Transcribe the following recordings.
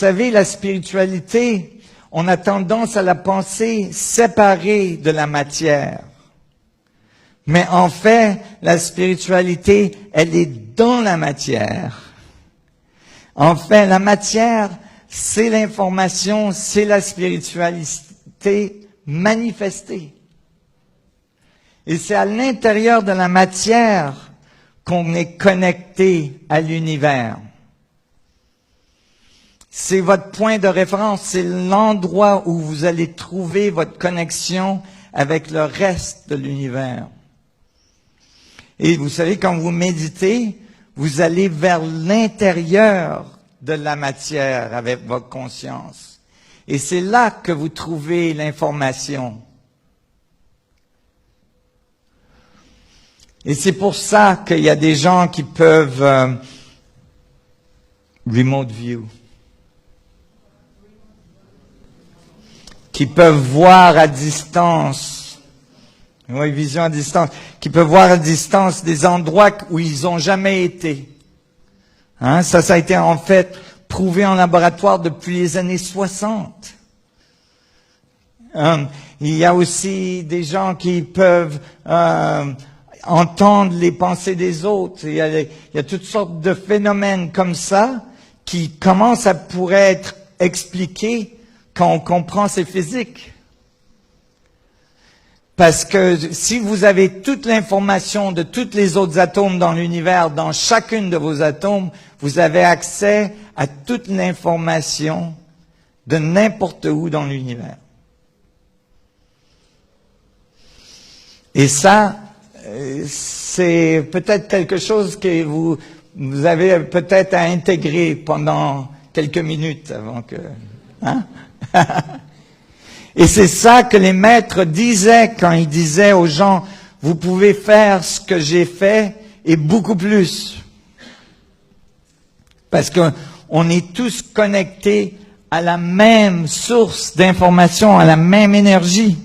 savez, la spiritualité, on a tendance à la penser séparée de la matière. Mais en fait, la spiritualité, elle est dans la matière. En fait, la matière, c'est l'information, c'est la spiritualité manifestée. Et c'est à l'intérieur de la matière qu'on est connecté à l'univers. C'est votre point de référence, c'est l'endroit où vous allez trouver votre connexion avec le reste de l'univers. Et vous savez, quand vous méditez, vous allez vers l'intérieur de la matière avec votre conscience. Et c'est là que vous trouvez l'information. Et c'est pour ça qu'il y a des gens qui peuvent remote view, qui peuvent voir à distance, oui, vision à distance, qui peuvent voir à distance des endroits où ils n'ont jamais été. Hein, ça a été en fait prouvé en laboratoire depuis les années 60. Il y a aussi des gens qui peuvent entendre les pensées des autres. Il y a toutes sortes de phénomènes comme ça qui commencent à pourrait être expliqués quand on comprend ces physiques. Parce que si vous avez toute l'information de tous les autres atomes dans l'univers, dans chacune de vos atomes, vous avez accès à toute l'information de n'importe où dans l'univers. Et ça, c'est peut-être quelque chose que vous avez peut-être à intégrer pendant quelques minutes avant que... Hein? Et c'est ça que les maîtres disaient quand ils disaient aux gens, vous pouvez faire ce que j'ai fait et beaucoup plus. Parce qu'on est tous connectés à la même source d'information, à la même énergie.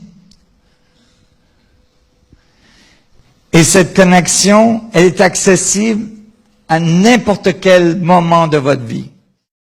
Et cette connexion, elle est accessible à n'importe quel moment de votre vie.